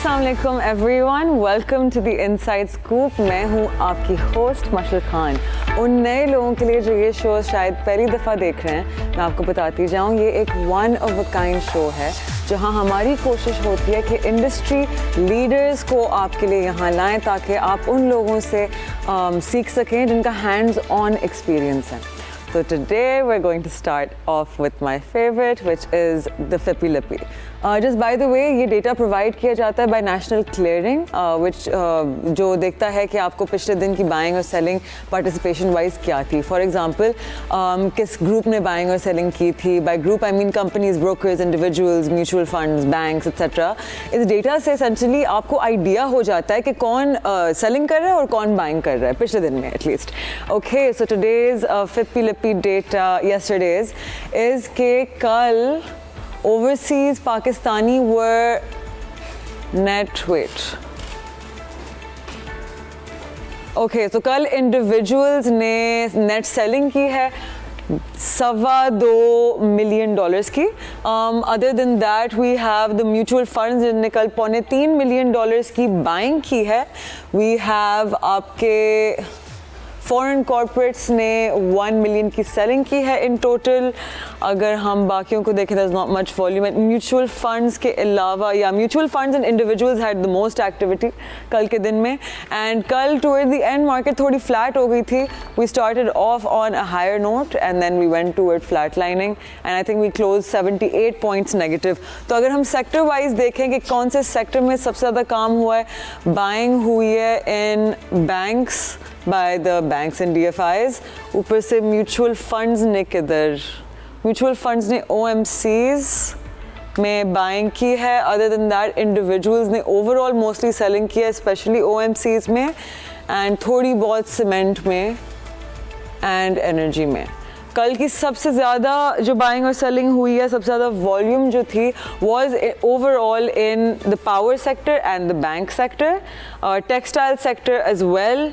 अस्सलाम वालेकुम everyone, welcome to the inside scoop. मैं हूं आपकी होस्ट मशरक़ खान। उन नए लोगों के लिए जो ये शो शायद पहली दफ़ा देख रहे हैं, मैं आपको बताती जाऊं, ये एक one of a kind show है जहां हमारी कोशिश होती है कि इंडस्ट्री लीडर्स को आपके लिए यहाँ लाएं ताकि आप उन लोगों से सीख सकें जिनका हैंड्स ऑन एक्सपीरियंस है। So today we're going to start off with my favorite, which is the Fippy Lippy. Just by the way, ये data provide किया जाता है by National Clearing, which जो देखता है कि आपको पिछले दिन की buying और selling participation wise क्या थी. For example, किस group ने buying और selling की थी. By group I mean companies, brokers, individuals, mutual funds, banks, etc. इस data से essentially आपको idea हो जाता है कि कौन selling कर रहा है और कौन buying कर रहा है पिछले दिन में at least. Okay, so today's Fippy Lippy data yesterday's is कि कल overseas Pakistani were net wait. Okay, तो कल individuals ने net selling की है $2.25 million की. Other than that we have the mutual funds जिनने कल $3.25 million की buying की है. We have आपके फॉरेन कॉर्पोरेट्स ने 1 मिलियन की सेलिंग की है इन टोटल. अगर हम बाकियों को देखें, there's not much volume. Mutual funds के अलावा या mutual funds and individuals had the most activity कल के दिन में. एंड कल टुवर्ड द एंड मार्केट थोड़ी फ्लैट हो गई थी. We started off on a higher note and then we went toward flat lining and I think we close 78 points negative. तो अगर हम सेक्टर वाइज देखें कि कौन से सेक्टर में सबसे ज़्यादा काम हुआ है, बाइंग हुई है इन banks by the banks and DFIs. ऊपर से म्यूचुअल फंड्स ने किधर, म्यूचुअल फंड्स ने OMCs में बाइंग की है. अदर देन दैट इंडिविजुअल्स ने ओवरऑल मोस्टली सेलिंग की है, स्पेशली OMCs में एंड थोड़ी बहुत सीमेंट में एंड एनर्जी में. कल की सबसे ज़्यादा जो बाइंग और सेलिंग हुई है, सबसे ज़्यादा वॉल्यूम जो थी was overall in the power sector and the bank sector, textile sector as well,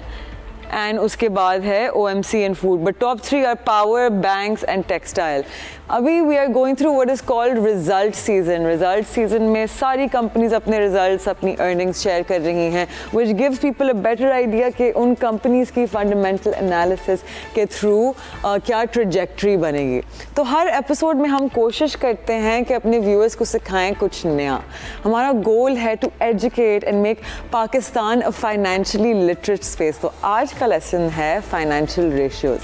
and उसके बाद है OMC and food. But top 3 are power, banks and textile. अभी we are going through what is called result season. Result season में सारी companies अपने results, अपनी earnings share कर रही हैं, which gives people a better idea कि उन कंपनीज की फंडामेंटल एनालिसिस के थ्रू क्या ट्रजेक्ट्री बनेगी. तो हर एपिसोड में हम कोशिश करते हैं कि अपने व्यूअर्स को सिखाएं कुछ नया. हमारा गोल है to educate and make Pakistan a financially literate space. तो आज का लेसन है फाइनेंशियल रेशियोज.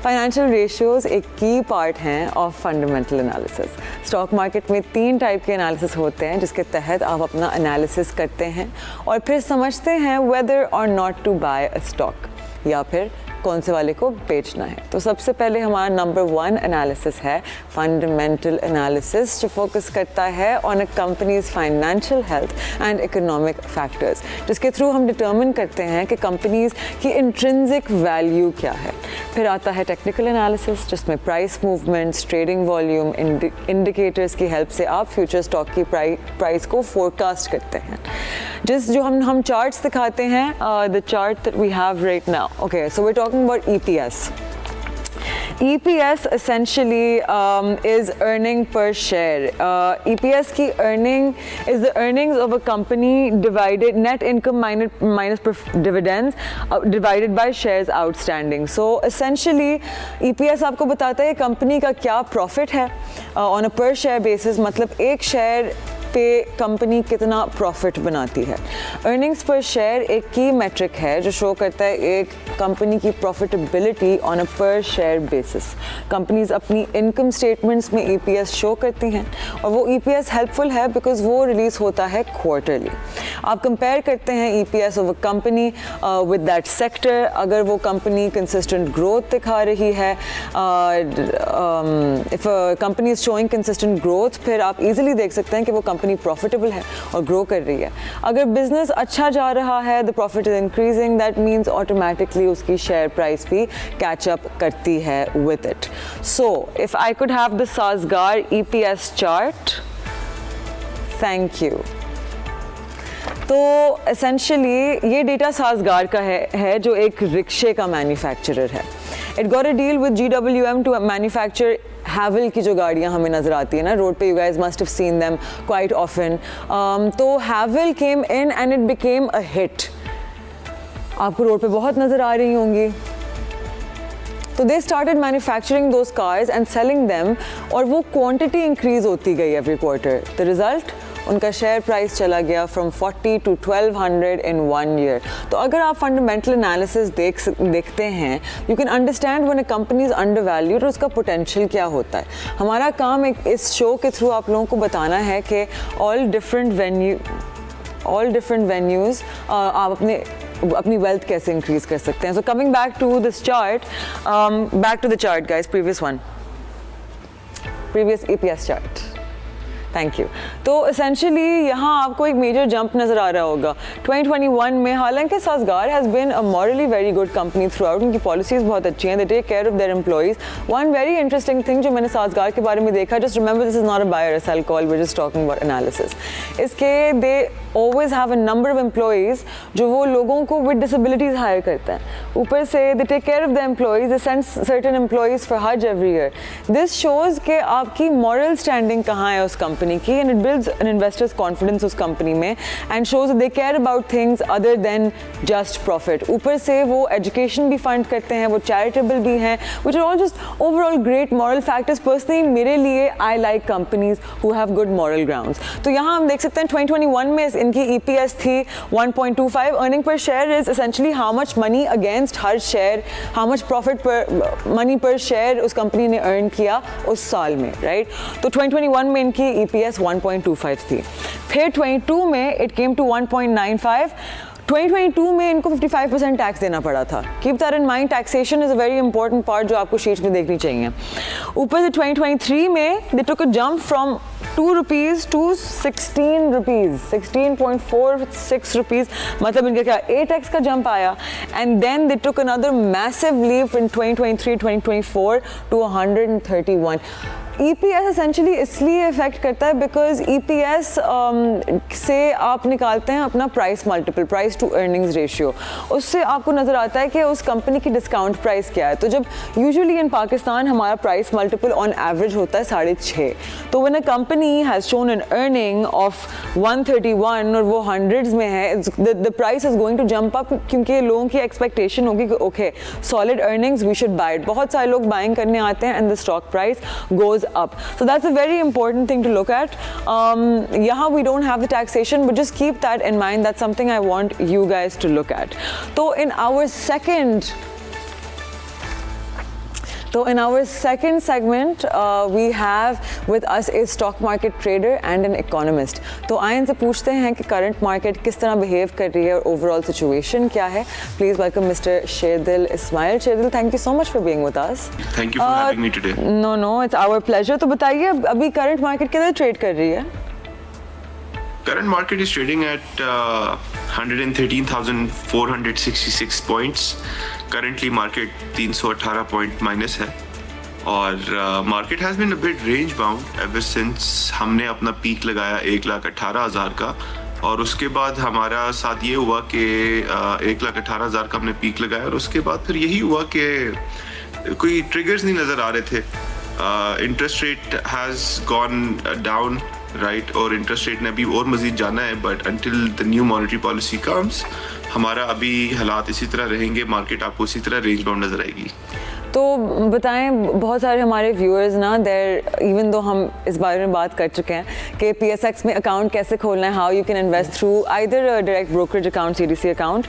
फाइनेंशियल रेशियोज एक की पार्ट हैं of fundamental analysis. Stock market में 3 टाइप के एनालिसिस होते हैं जिसके तहत आप अपना एनालिसिस करते हैं और फिर समझते हैं वेदर और not to buy a stock, या फिर कौन से वाले को बेचना है. तो सबसे पहले हमारा नंबर 1 एनालिसिस है फंडामेंटल एनालिसिस, जो फोकस करता है on a companies financial health and economic factors, जिसके थ्रू हम डिटर्मिन करते हैं कि कंपनीज की इंट्रिंसिक वैल्यू क्या है. फिर आता है टेक्निकल एनालिसिस, जिसमें price movements, trading volume, indicators की हेल्प से आप फ्यूचर स्टॉक की प्राइस को फोरकास्ट करते हैं. जो हम चार्ट्स दिखाते हैं, the chart that we have right now. Okay, so we are talking about EPS. EPS essentially is earning per share. EPS की earning is the earnings of a company divided net income minus dividends divided by shares outstanding. So essentially EPS आपको बताता है company का क्या profit है on a per share basis, मतलब एक share पे कंपनी कितना प्रॉफिट बनाती है. अर्निंग्स पर शेयर एक की मेट्रिक है जो शो करता है एक कंपनी की प्रॉफिटेबिलिटी ऑन अ पर शेयर बेसिस. कंपनीज अपनी इनकम स्टेटमेंट्स में EPS शो करती हैं और वो EPS हेल्पफुल है बिकॉज वो रिलीज होता है क्वार्टरली. आप कंपेयर करते हैं EPS of a company with that sector. अगर वो कंपनी कंसिस्टेंट ग्रोथ दिखा रही है, if company is showing consistent growth, फिर आप इजीली देख सकते हैं कि वो कंपनी प्रॉफिटेबल है और ग्रो कर रही है. अगर बिजनेस अच्छा जा रहा है, the profit is increasing, that means automatically उसकी शेयर प्राइस भी कैच अप करती है with it. So if I could have the Sazgar EPS chart, thank you. तो एसेंशली ये डेटा साज़गार का है जो एक रिक्शे का मैन्युफैक्चरर है. It got a deal with GWM to manufacture हैवल की जो गाड़ियाँ हमें नज़र आती है ना रोड पे, you guys must have seen them quite often. तो Haval came in and it became a hit. आपको रोड पे बहुत नज़र आ रही होंगी. तो they started manufacturing those cars and selling them, और वो क्वांटिटी इंक्रीज होती गई एवरी क्वार्टर. द रिजल्ट, उनका शेयर प्राइस चला गया फ्रॉम 40 to 1200 इन 1 year. तो अगर आप फंडामेंटल एनालिसिस देखते हैं, you can understand when a company is under valued और उसका पोटेंशियल क्या होता है. हमारा काम इस शो के थ्रू आप लोगों को बताना है कि ऑल डिफरेंट वेन्यूज़ आप अपनी वेल्थ कैसे इंक्रीज कर सकते हैं. So coming back to this chart, back to the chart guys, previous EPS chart. Thank you. तो एसेंशियली यहाँ आपको एक मेजर जंप नज़र आ रहा होगा 2021 में. हालांकि Sazgar has been a morally very good company throughout. उनकी पॉलिसीज़ बहुत अच्छी हैं. They take care of their employees. One very interesting thing जो मैंने साज़गार के बारे में देखा, just remember this is not a buy or sell call, we are just talking about analysis. इसके they always have a number of employees जो वो लोगों को with disabilities hire करते हैं. ऊपर से they take care of the employees, they send certain employees for Hajj every year. This shows कि आपकी moral standing कहाँ है उस company की, and it builds an investor's confidence उस company में and shows that they care about things other than just profit. ऊपर से वो education भी fund करते हैं, वो charitable भी हैं, which are all just overall great moral factors. Personally मेरे लिए I like companies who have good moral grounds. तो यहाँ हम देख सकते हैं 2021 में इनकी EPS थी 1.25. Earning per share is essentially how much money against her share, how much profit पर मनी पर शेयर उस कंपनी ने अर्न किया उस साल में, राइट. तो 2021 में इनकी EPS 1.25 थी. फिर 22 में इट केम टू 1.95. 2022 में इनको 55% टैक्स देना पड़ा था. Keep that in mind, taxation is a very important part जो आपको शीट्स में देखनी चाहिए. ऊपर से 2023 में they took a jump from 2 rupees to 16 rupees, 16.46 rupees. मतलब इनका क्या 8x का जंप आया. And then they took another massive leap in 2023-2024 to 131. EPS essentially इसलिए इफेक्ट करता है बिकॉज EPS से आप निकालते हैं अपना price multiple, price to earnings ratio. उससे आपको नज़र आता है कि उस कंपनी की डिस्काउंट प्राइस क्या है. तो जब यूजुअली इन पाकिस्तान हमारा प्राइस मल्टीपल ऑन एवरेज होता है 6.5. तो when a company has shown an earning of 131 और वो हंड्रेड्स में है, the price is going to jump up, क्योंकि लोगों की एक्सपेक्टेशन होगी कि okay solid earnings we should buy it. बहुत सारे लोग बाइंग करने आते हैं and the stock price goes up. So that's a very important thing to look at. Yahan we don't have the taxation, but just keep that in mind. That's something I want you guys to look at. So in our second segment, we have with us a stock market trader and an economist. तो आइए इनसे पूछते हैं कि current market किस तरह behave कर रही है और ओवरऑल सिचुएशन क्या है. Please welcome mister Sherdil Ismail. Sherdil, thank you so much for being with us. Thank you for having me today. No, it's our pleasure. तो बताइए अभी करंट मार्केट किधर ट्रेड कर रही है? Current market is trading at 113,466 points. Currently market 318 point minus है और market has been a bit range bound ever since हमने अपना पीक लगाया 1,18,000 का, और उसके बाद हमारा साथ ये हुआ कि 1,18,000 का हमने पीक लगाया और उसके बाद फिर यही हुआ कि कोई ट्रिगर्स नहीं नज़र आ रहे थे. Interest rate has gone down, right, और इंटरेस्ट रेट ने अभी और मजीद जाना है, but until the new monetary policy comes हमारा अभी हालात इसी तरह रहेंगे. मार्केट आपको इसी तरह रेंज बाउंड नजर आएगी. तो बताएं, बहुत सारे हमारे व्यूअर्स ना देर, इवन दो हम इस बारे में बात कर चुके हैं कि PSX में अकाउंट कैसे खोलना है, how you can invest through either direct brokerage account, CDC account,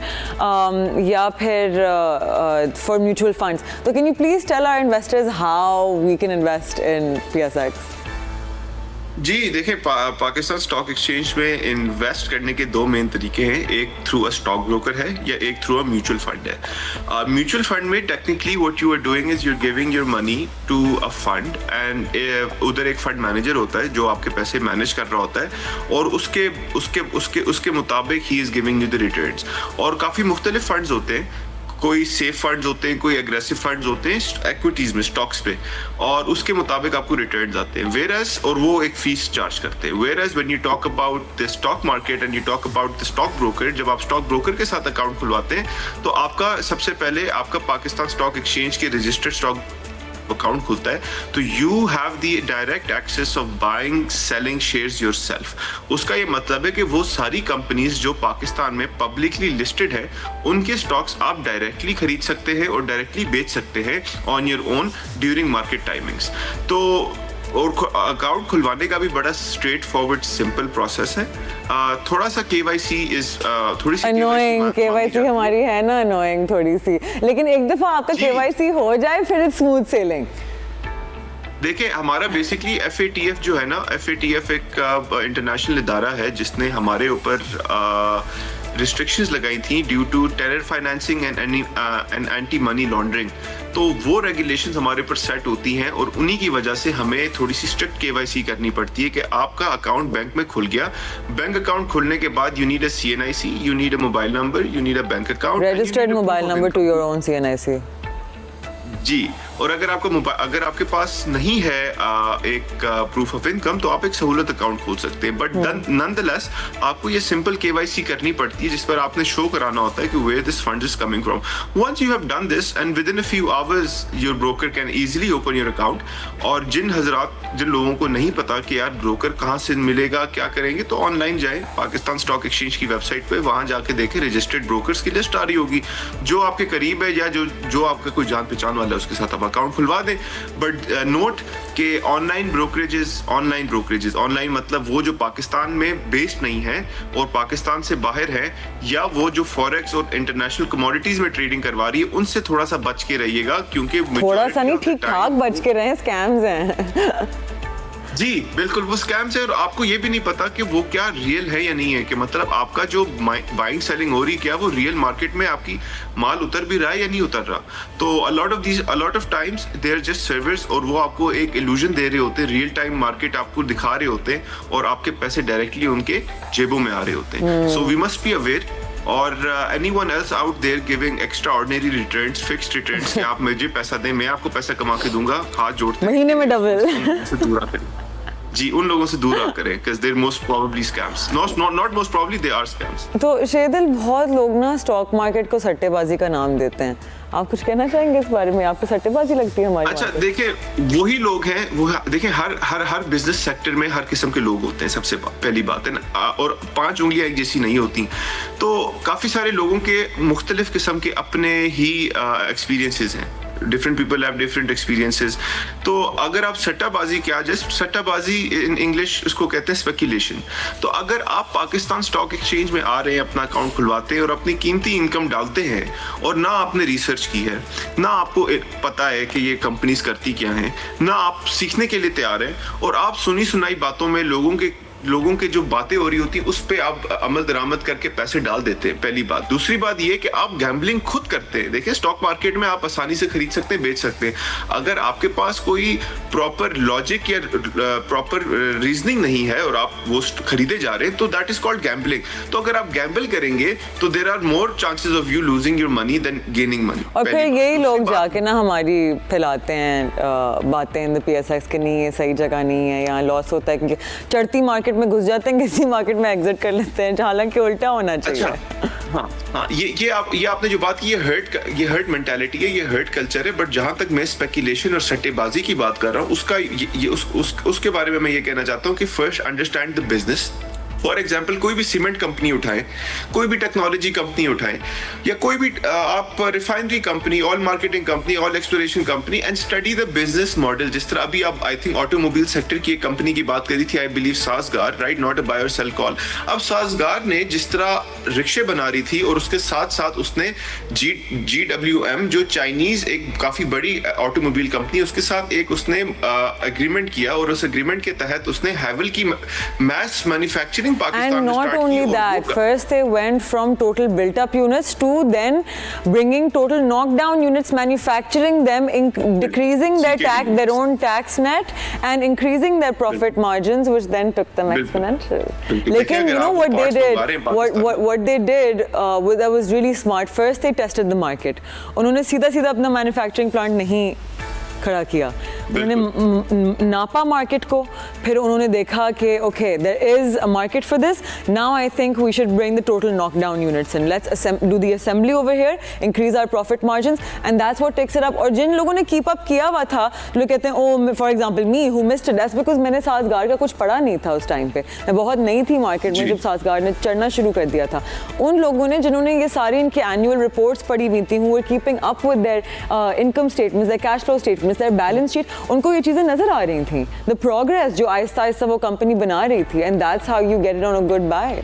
या फिर फॉर म्यूचुअल फंड्स. तो can you please tell our investors how we can invest in PSX? जी देखिए, पाकिस्तान स्टॉक एक्सचेंज में इन्वेस्ट करने के दो मेन तरीके हैं. एक थ्रू अ स्टॉक ब्रोकर है या एक थ्रू अ म्यूचुअल फंड है. म्यूचुअल फंड में technically what you are doing is you are giving your money to a fund and उधर एक फंड मैनेजर होता है जो आपके पैसे मैनेज कर रहा होता है और उसके मुताबिक he is giving you the returns. और काफ़ी मुख्तलिफ फंड्स होते हैं, कोई सेफ फंड्स होते हैं, कोई एग्रेसिव फंड्स होते हैं एक्विटीज में, स्टॉक्स पे, और उसके मुताबिक आपको रिटर्न्स आते हैं. वेयरएज और वो एक फीस चार्ज करते हैं. Whereas when you talk about the stock market and you talk about the stock broker, जब आप स्टॉक ब्रोकर के साथ अकाउंट खुलवाते हैं तो आपका सबसे पहले आपका पाकिस्तान स्टॉक एक्सचेंज के रजिस्टर्ड स्टॉक अकाउंट खुलता है तो you have the direct access of buying selling shares yourself. उसका ये मतलब है कि वो सारी कंपनीज जो पाकिस्तान में पब्लिकली लिस्टेड है उनके स्टॉक्स आप डायरेक्टली खरीद सकते हैं और डायरेक्टली बेच सकते हैं on your own during market timings. तो और अकाउंट खुलवाने का भी बड़ा स्ट्रेट फॉरवर्ड सिंपल प्रोसेस है। थोड़ा सा केवाईसी इज थोड़ी सी अनोइंग केवाईसी हमारी है ना, अनोइंग थोड़ी सी, लेकिन एक दफा आपका केवाईसी हो जाए फिर इट्स स्मूथ सेलिंग। देखिए हमारा बेसिकली FATF जो है ना, FATF एक इंटरनेशनल इदारा है जिसने हमारे ऊपर रिस्ट्रिक्शंस लगाई थी due to terror financing and anti money laundering. तो वो रेगुलेशंस हमारे ऊपर सेट होती हैं और उन्हीं की वजह से हमें थोड़ी सी स्ट्रिक्ट KYC करनी पड़ती है कि आपका अकाउंट बैंक में खुल गया। बैंक अकाउंट खुलने के बाद you need a CNIC, you need a mobile number, you need a bank account, registered mobile number two your own CNIC। जी, और अगर आपके पास नहीं है एक प्रूफ ऑफ इनकम तो आप एक सहूलत अकाउंट खोल सकते हैं। बट नॉनदलेस आपको ये सिंपल KYC करनी पड़ती है जिस पर आपने शो कराना होता है कि where this fund is coming from. Once you have done this and within a few hours your broker can easily open your account. और जिन लोगों को नहीं पता कि यार ब्रोकर कहाँ से मिलेगा, क्या करेंगे, तो ऑनलाइन जाए पाकिस्तान स्टॉक एक्सचेंज की वेबसाइट पे, वहां जाके देखें रजिस्टर्ड ब्रोकर्स की लिस्ट आ रही होगी जो आपके करीब है या जो आपका कोई जान पहचान वाला है उसके साथ आप अकाउंट खुलवा दें। बट नोट के ऑनलाइन ब्रोकरेजेस ऑनलाइन मतलब वो जो पाकिस्तान में बेस्ड नहीं है और पाकिस्तान से बाहर है, या वो जो फॉरेक्स और इंटरनेशनल कमोडिटीज में ट्रेडिंग करवा रही है, उनसे थोड़ा सा बच के रहिएगा क्योंकि थोड़ा सा नहीं, ठीक ठाक बच के रहे, स्कैम्स हैं। जी बिल्कुल, वो स्कैम्स है और आपको ये भी नहीं पता कि वो क्या रियल है या नहीं है, कि मतलब आपका जो बाइंग सेलिंग हो रही क्या वो रियल मार्केट में आपकी माल उतर भी रहा है या नहीं उतर रहा। तो a lot of times they are just servers और वो आपको एक इल्यूजन दे रहे होते हैं, रियल टाइम मार्केट आपको दिखा रहे होते हैं और आपके पैसे डायरेक्टली उनके जेबों में आ रहे होते हैं। So we must be aware. और anyone else out there giving extraordinary returns, fixed returns कि आप मुझे पैसा दें, मैं आपको पैसा कमा के दूंगा, हाथ जोड़ते महीने में डबल से दूर आते हैं। जी, उन लोगों से दूर करें because they're most probably scams. Not most probably, they are scams. तो शेदिल, बहुत लोग ना स्टॉक मार्केट को सट्टेबाजी का नाम देते हैं, आप कुछ कहना चाहेंगे इस बारे में? आपको सट्टेबाजी लगती है हमारी? अच्छा देखिए, वही लोग हैं वो, देखिए हर बिजनेस सेक्टर में हर किस्म के लोग होते हैं, सबसे पहली बात है ना, और 5 उंगलियां एक जैसी नहीं होती। तो काफी सारे लोगों के मुख्तलिफ किस्म के अपने ही एक्सपीरियंसेस हैं, different people have different experiences. तो अगर आप सट्टाबाजी क्या, जस्ट सट्टाबाजी इन इंग्लिश उसको कहते हैं स्पेकुलेशन। तो अगर आप पाकिस्तान स्टॉक एक्सचेंज में आ रहे हैं, अपना अकाउंट खुलवाते हैं और अपनी कीमती इनकम डालते हैं और ना आपने रिसर्च की है, ना आपको पता है कि ये कंपनीज करती क्या हैं, ना आप सीखने के लिए तैयार हैं, और आप सुनी सुनाई बातों में लोगों के जो बातें हो रही होती उस पे आप अमल दरामद करके पैसे डाल देते हैं, पहली बात। दूसरी बात ये कि आप गैम्बलिंग खुद करते हैं। देखिए स्टॉक मार्केट में आप आसानी से खरीद सकते हैं, बेच सकते हैं। अगर आपके पास कोई प्रॉपर लॉजिक या प्रॉपर रीजनिंग नहीं है और आप वो खरीदे जा रहे हैं तो दैट इज कॉल्ड गैम्बलिंग। तो अगर आप गैम्बल करेंगे तो there are more chances of you losing your money than gaining money. और फिर यही लोग जाके ना हमारी फैलाते हैं बातें इन द PSX के, नहीं ये सही जगह नहीं है, यहाँ लॉस होता है, क्योंकि चढ़ती मार्केट में घुस जाते हैं, किसी मार्केट में एग्जिट कर लेते हैं, हालांकि उल्टा होना चाहिए। अच्छा, हाँ, ये आपने जो बात की, ये हर्ट मेंटालिटी है, ये हर्ट कल्चर है। बट जहां तक मैं स्पेकुलेशन और सट्टेबाजी की बात कर रहा हूँ, उसके बारे में मैं ये कहना चाहता हूँ कि first understand the business. For example, कोई भी सीमेंट कंपनी उठाएं, कोई भी टेक्नोलॉजी कंपनी उठाएं, या कोई भी आप refinery company, oil marketing company, oil exploration company, and study the business model. जिस तरह अभी आप आई थिंक ऑटोमोबाइल सेक्टर की एक कंपनी की बात करी थी, I believe Sazgar, right, not a buy or sell call. अब साजगार ने जिस तरह रिक्शे बना रही थी और उसके साथ साथ उसने GWM जो चाइनीज एक काफी बड़ी ऑटोमोबाइल कंपनी, उसके साथ एक उसने एग्रीमेंट किया और उस एग्रीमेंट के तहत उसने हैवल की mass manufacturing And not only that, first they went from total built-up units to then bringing total knockdown units, manufacturing them, decreasing their own tax net, and increasing their profit margins, which then took them exponential. Lekin you know what they did? What they did that was really smart. First they tested the market. उन्होंने सीधा अपना manufacturing plant नहीं खड़ा किया, उन्होंने नापा market को, फिर उन्होंने देखा कि okay there is a market for this, now I think we should bring the total knockdown units in, let's do the assembly over here, increase our profit margins and that's what takes it up. और जिन लोगों ने keep up किया हुआ था, लोग कहते हैं oh for example me who missed it, that's because मैंने सासगार का कुछ पढ़ा नहीं था उस टाइम पे, मैं बहुत नई थी मार्केट में जब सासगार ने चढ़ना शुरू कर दिया था। उन लोगों ने जिन्होंने ये सारी इनकी एनुअल रिपोर्ट्स पढ़ी हुई थी, who were keeping up with their income statements, their cash flow statements, their balance sheet, उनको ये चीज़ें नजर आ रही थी, द प्रोग्रेस जो आहिस्ता आहिस्ता वो कंपनी बना रही थी, and that's how you get it on a good buy.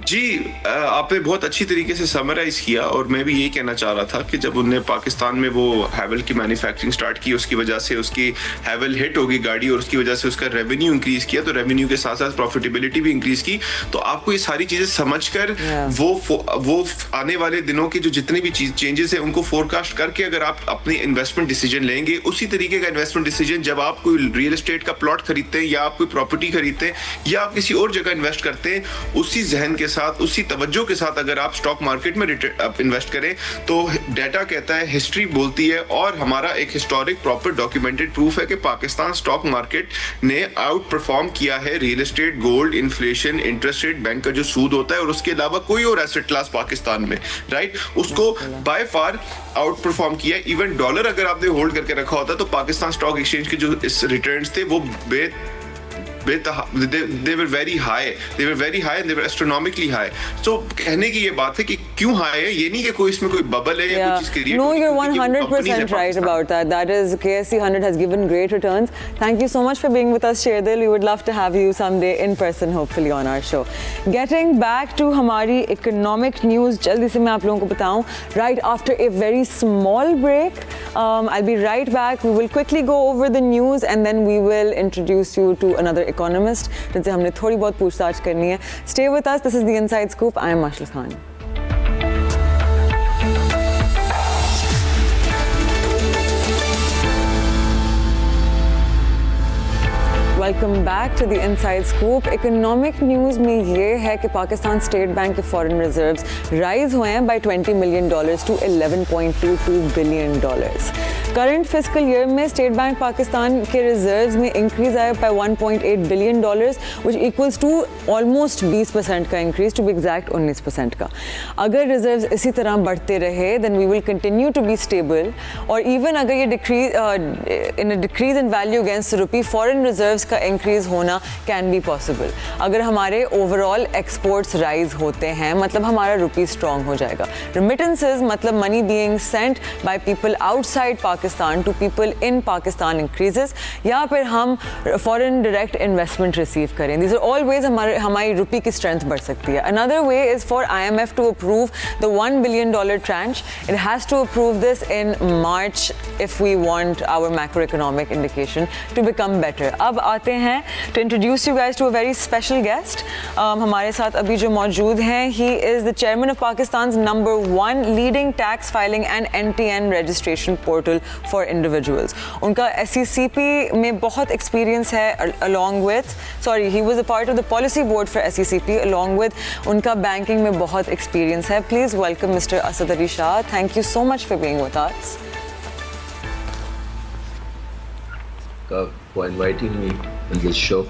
जी आपने बहुत अच्छी तरीके से समराइज किया, और मैं भी यही कहना चाह रहा था कि जब उनने पाकिस्तान में वो हैवल की मैन्युफैक्चरिंग स्टार्ट की, उसकी वजह से उसकी हैवल हिट होगी गाड़ी और उसकी वजह से उसका रेवेन्यू इंक्रीज किया, तो रेवेन्यू के साथ साथ प्रॉफिटेबिलिटी भी इंक्रीज की। तो आपको ये सारी चीजें समझकर वो आने वाले दिनों के जो जितने भी चेंजेस है उनको फोरकास्ट करके अगर आप अपने इन्वेस्टमेंट डिसीजन लेंगे, उसी तरीके का इन्वेस्टमेंट डिसीजन जब आप कोई रियल एस्टेट का प्लॉट खरीदते हैं या आप कोई प्रॉपर्टी खरीदते हैं या आप किसी और जगह इन्वेस्ट करते हैं, उसी जहन के साथ, उसी तवज्जो के साथ अगर आप स्टॉक मार्केट में इन्वेस्ट करें, तो डेटा कहता है, हिस्ट्री बोलती है, और हमारा एक हिस्टोरिक प्रॉपर डॉक्यूमेंटेड प्रूफ है कि पाकिस्तान स्टॉक मार्केट ने आउट परफॉर्म किया है real estate, gold, inflation, interest rate, bank का जो सूद होता है और उसके अलावा कोई और एसेट क्लास पाकिस्तान में, राइट, उसको बाय फार आउट परफॉर्म किया। इवन डॉलर अगर आपने होल्ड करके रखा होता तो पाकिस्तान स्टॉक एक्सचेंज के जो रिटर्न्स थे वो they were very high and they were astronomically high. So कहने की ये बात है कि क्यों हाई है, ये नहीं कि कोई इसमें कोई बबल है या कुछ चीज create. No, you're 100% right about that. That is, KSE 100 has given great returns. Thank you so much for being with us, Sherdil. We would love to have you someday in person, hopefully on our show. Getting back to हमारी economic news, जल्दी से मैं आप लोगों को बताऊं, right after a very small break, I'll be right back. We will quickly go over the news and then we will introduce you to another economist जिनसे हमने थोड़ी बहुत पूछताछ करनी है. Stay with us. This is the Inside Scoop. I am Mashal Khan. Welcome back to the inside scoop. Economic news में ये है कि पाकिस्तान स्टेट बैंक के फॉरेन रिजर्व्स राइज हुए हैं by $20 million to $11.22 billion. Current fiscal year में state bank Pakistan के reserves में इंक्रीज आया by $1.8 billion, which equals to almost 20% का इंक्रीज, टू बी एग्जैक्ट 19% का. अगर रिजर्व्स इसी तरह बढ़ते रहे then we will continue to be stable, और इवन अगर ये decrease in value against rupee, foreign reserves का इंक्रीज होना कैन बी पॉसिबल. अगर हमारे ओवरऑल एक्सपोर्ट्स राइज होते हैं, मतलब हमारा रुपी स्ट्रॉन्ग हो जाएगा. रेमिटेंसेज मतलब money being sent by people outside Pakistan to people in Pakistan increases, या फिर हम फॉरेन डायरेक्ट इन्वेस्टमेंट रिसीव करें. दीज आर ऑल वेज हमारी रुपी की स्ट्रेंथ बढ़ सकती है. Another way is for IMF to approve the $1 billion tranche. It has to approve this in March if we want our macroeconomic indication to become better. अब आते हैं to introduce you guys to a very special guest. हमारे साथ अभी जो मौजूद हैं, he is the chairman of Pakistan's #1 leading tax filing and NTN registration portal for individuals. उनका SECP में बहुत experience है, along with, sorry, he was a part of the policy board for SECP along with उनका banking में बहुत experience है. Please welcome Mr. Asad Ali Shah. Thank you so much for being with us. For inviting me in this show.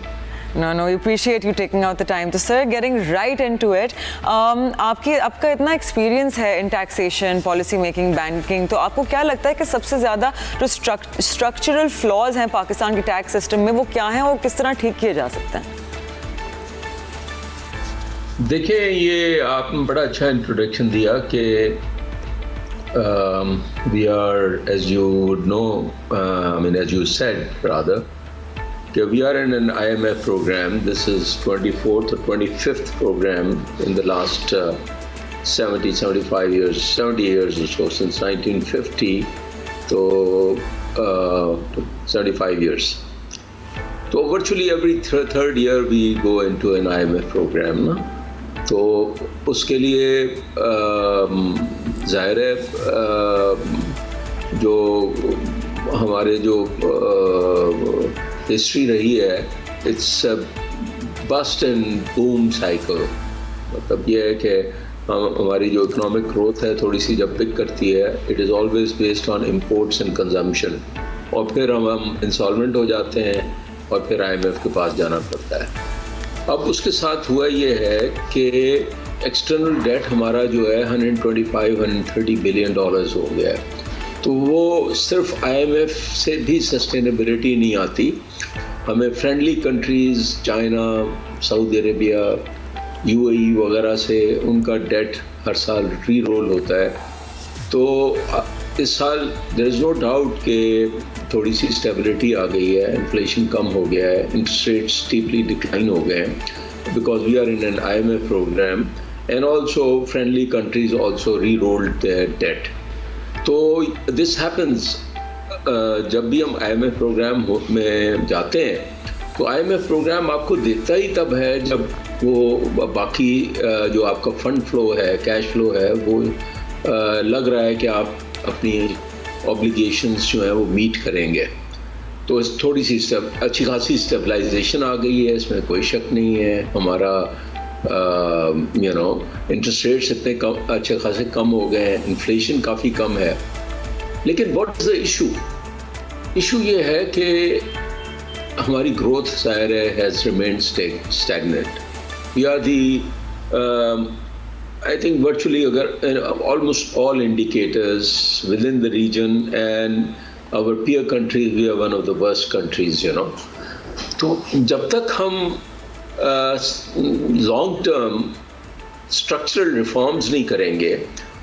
No, we appreciate you taking out the time. So, sir, getting right into it, आपका इतना experience है इन taxation, policy making, banking, तो आपको क्या लगता है कि सबसे ज़्यादा जो स्ट्रक्चरल फ्लॉज हैं पाकिस्तान की टैक्स सिस्टम में, वो क्या हैं और किस तरह ठीक किए जा सकते हैं? देखिए, ये आपने बड़ा अच्छा इंट्रोडक्शन दिया कि we are, as you would know, as you said rather, we are in an IMF program. This is 24th or 25th program in the last 70 years or so, since 1950. So 75 years. So virtually every third year we go into an IMF program. Na? तो उसके लिए ज़ाहिर है जो हमारे जो history रही है, it's bast and boom cycle. मतलब ये है कि हमारी जो इकोनॉमिक ग्रोथ है थोड़ी सी जब पिक करती है, it is always based on imports and consumption, और फिर हम इंसॉल्वेंट हो जाते हैं और फिर IMF के पास जाना पड़ता है। अब उसके साथ हुआ ये है कि एक्सटर्नल डेट हमारा जो है 125-130 बिलियन डॉलर्स हो गया है, तो वो सिर्फ IMF से भी सस्टेनेबिलिटी नहीं आती, हमें friendly countries China, Saudi Arabia, UAE वगैरह से उनका डेट हर साल री रोल होता है। तो इस साल देयर इज़ नो डाउट कि थोड़ी सी स्टेबिलिटी आ गई है, इन्फ्लेशन कम हो गया है, इंटरेस्ट रेट्स स्टीपली डिक्लाइन हो गए हैं because we are in an IMF program, and also friendly countries also re rolled their debt. तो दिस हैपन्स जब भी हम IMF प्रोग्राम में जाते हैं, तो IMF प्रोग्राम आपको देखता ही तब है जब वो बाकी जो आपका फंड फ्लो है, कैश फ्लो है, वो लग रहा है कि आप अपनी ऑब्लिगेशंस जो है वो मीट करेंगे। तो थोड़ी सी अच्छी खासी स्टेबलाइजेशन आ गई है, इसमें कोई शक नहीं है। हमारा इंटरेस्ट रेट्स इतने कम अच्छे खासे कम हो गए हैं, इन्फ्लेशन काफ़ी कम है। लेकिन what is the issue? Issue ये है कि हमारी ग्रोथ ज़ाहिर है has remained stagnant. We are the I think virtually almost all indicators within the region and our peer countries, we are one of the worst countries, तो जब तक हम long term structural reforms नहीं करेंगे,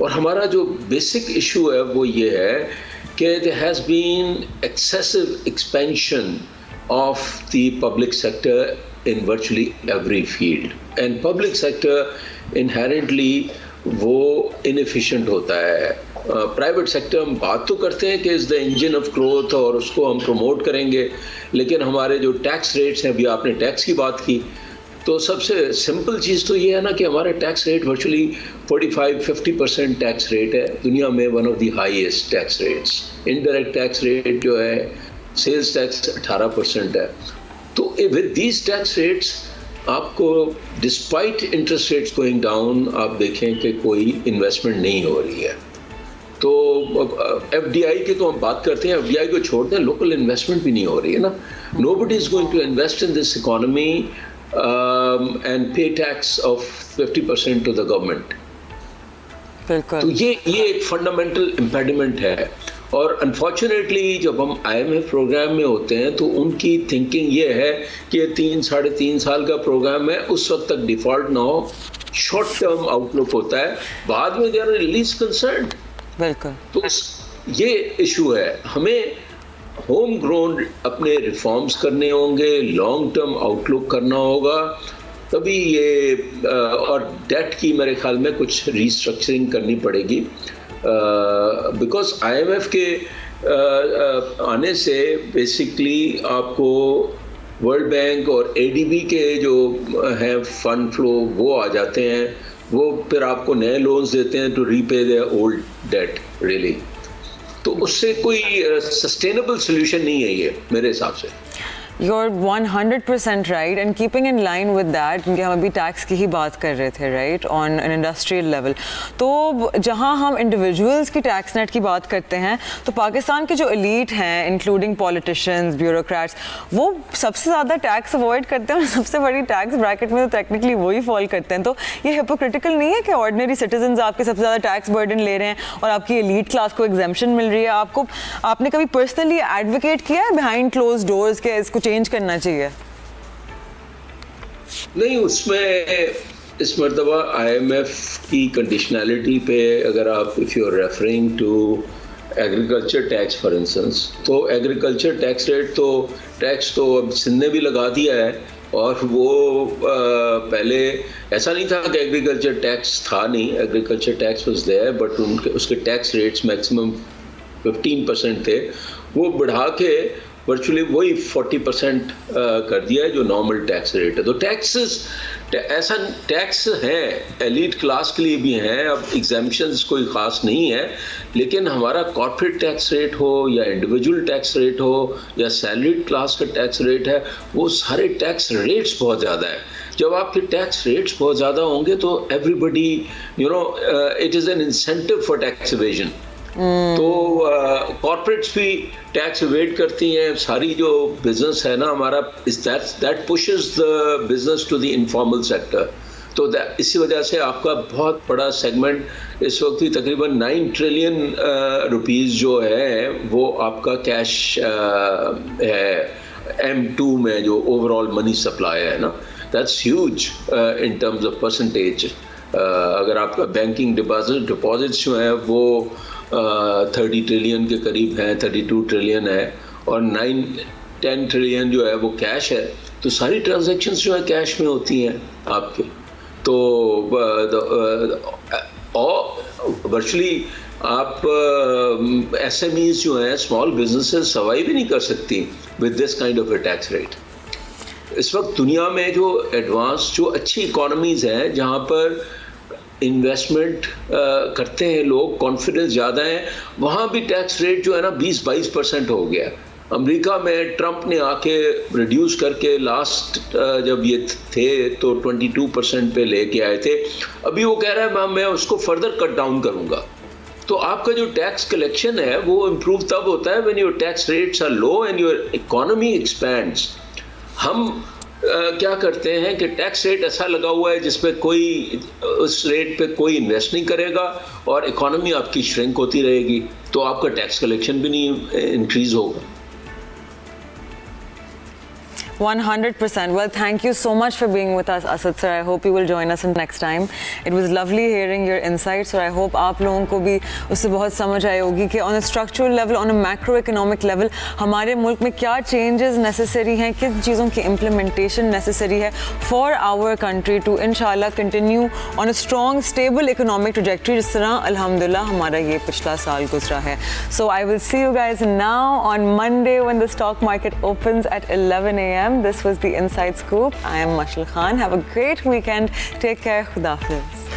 और हमारा जो basic issue है वो ये है कि there has been excessive expansion of the public sector in virtually every field, and public sector inherently वो inefficient होता है। प्राइवेट सेक्टर हम बात तो करते हैं कि is the engine of growth और उसको हम प्रमोट करेंगे, लेकिन हमारे जो टैक्स रेट्स हैं, अभी आपने टैक्स की बात की, तो सबसे सिंपल चीज़ तो ये है ना कि हमारा tax rate virtually 45-50% tax rate है, दुनिया में one of the highest tax rates. Indirect tax rate जो है, सेल्स टैक्स 18% है। तो विद दीज टैक्स रेट्स आपको despite interest rates going down, आप देखें कि कोई इन्वेस्टमेंट नहीं हो रही है। तो FDI की तो हम बात करते हैं, FDI को छोड़ दें, लोकल इन्वेस्टमेंट भी नहीं हो रही है ना। Nobody is going to invest in this economy and pay tax of 50% to the government. तो ये एक फंडामेंटल इम्पेडिमेंट है, और अनफॉर्चुनेटली जब हम IMF प्रोग्राम में होते हैं तो उनकी थिंकिंग ये है कि 3-3.5 साल का प्रोग्राम है, उस वक्त तक डिफॉल्ट ना हो, शॉर्ट टर्म आउटलुक होता है, बाद में दे आर लीस्ट कंसर्न्ड। बिल्कुल। तो ये इशू है, हमें होम ग्रोन अपने रिफॉर्म्स करने होंगे, लॉन्ग टर्म आउटलुक करना होगा, तभी ये और डेट की मेरे ख्याल में कुछ रीस्ट्रक्चरिंग करनी पड़ेगी, बिकॉज IMF के आने से बेसिकली आपको वर्ल्ड बैंक और ADB के जो हैं फंड फ्लो वो आ जाते हैं, वो फिर आपको नए लोन्स देते हैं to repay their old debt really. तो उससे कोई सस्टेनेबल सोल्यूशन नहीं है ये मेरे हिसाब से। You're 100% right, and keeping in line with that, क्योंकि हम अभी टैक्स की ही बात कर रहे थे, right, on an industrial level. तो जहाँ हम इंडिविजुअल्स की टैक्स नेट की बात करते हैं, तो पाकिस्तान के जो एलीट हैं, इंक्लूडिंग पॉलिटिशियंस, ब्यूरोक्रेट्स, वो सबसे ज़्यादा टैक्स अवॉइड करते हैं, और सबसे बड़ी टैक्स ब्रैकेट में तो टेक्निकली वही फॉल करते हैं। तो ये हिपोक्रिटिकल नहीं है कि ऑर्डिनरी सिटीजन्स आपके सबसे ज़्यादा टैक्स बर्डन ले रहे हैं और आपकी एलीट क्लास को एग्जेम्पशन मिल रही है? आपने कभी पर्सनली एडवोकेट किया है बिहाइंड क्लोज डोर्स के इसको चेंज करना चाहिए? नहीं, उसमें इस मरतबा IMF की कंडीशनैलिटी पे अगर आप if you are referring to agriculture tax for instance, तो एग्रीकल्चर टैक्स रेट तो टैक्स तो अब सिंध ने भी लगा दिया है, और वो पहले ऐसा नहीं था कि एग्रीकल्चर टैक्स था नहीं, agriculture tax was there, but उसके टैक्स रेट्स मैक्सिमम 15% थे, वो बढ़ा के वर्चुअली वही 40% कर दिया है जो नॉर्मल टैक्स रेट है। तो ऐसा टैक्स है एलीट क्लास के लिए भी हैं, अब एग्जेम्पशंस कोई ख़ास नहीं है, लेकिन हमारा कॉर्पोरेट टैक्स रेट हो या इंडिविजुअल टैक्स रेट हो या सैलरीड क्लास का टैक्स रेट है, वो सारे टैक्स रेट्स बहुत ज़्यादा है। जब आपके टैक्स रेट्स बहुत ज़्यादा होंगे तो everybody you know it is an incentive for tax evasion. तो कॉर्पोरेट्स भी टैक्स इवेड करती हैं, सारी जो बिजनेस है ना हमारा that pushes the business to the informal sector. तो इसी वजह से आपका बहुत बड़ा सेगमेंट इस वक्त भी तकरीबन 9 ट्रिलियन रुपीस जो है वो आपका कैश है M2 में, जो ओवरऑल मनी सप्लाई है ना, that's huge in terms of percentage. अगर आपका बैंकिंग डिपॉजिट्स जो है वो 30 ट्रिलियन के करीब है, 32 ट्रिलियन है, और 9-10 ट्रिलियन जो है वो कैश है, तो सारी ट्रांजैक्शंस जो है कैश में होती हैं आपके। तो वर्चुअली आप SMEs जो हैं, स्मॉल बिजनेसेस, सर्वाइव भी नहीं कर सकती with this kind of a tax rate. इस वक्त दुनिया में जो एडवांस जो अच्छी इकोनॉमीज़ हैं जहाँ पर इन्वेस्टमेंट करते हैं लोग, कॉन्फिडेंस ज़्यादा है, वहाँ भी टैक्स रेट जो है ना 20-22% हो गया। अमेरिका में ट्रंप ने आके रिड्यूस करके लास्ट जब ये थे तो 22% पे लेके आए थे, अभी वो कह रहा है मैं उसको फर्दर कट डाउन करूँगा। तो आपका जो टैक्स कलेक्शन है वो इम्प्रूव तब होता है when your tax rates are low and your economy expands. हम क्या करते हैं कि टैक्स रेट ऐसा लगा हुआ है जिसपे कोई उस रेट पे कोई इन्वेस्ट नहीं करेगा और इकोनॉमी आपकी श्रिंक होती रहेगी, तो आपका टैक्स कलेक्शन भी नहीं इंक्रीज होगा। 100%. Well, thank you so much for being with us, Asad sir. I hope you will join us next time. It was lovely hearing your insights. और I hope आप लोगों को भी उससे बहुत समझ आई होगी कि on a structural level, on a macroeconomic level, हमारे मुल्क में क्या changes necessary हैं, किन चीज़ों की implementation necessary है for our country to inshallah continue on a strong, stable economic trajectory, जिस तरह अल्हम्दुलिल्लाह हमारा ये पिछला साल गुजरा है. So I will see you guys now on Monday when the stock market opens at 11 a.m. This was the Inside Scoop. I am Mashal Khan. Have a great weekend. Take care. Khuda Hafiz.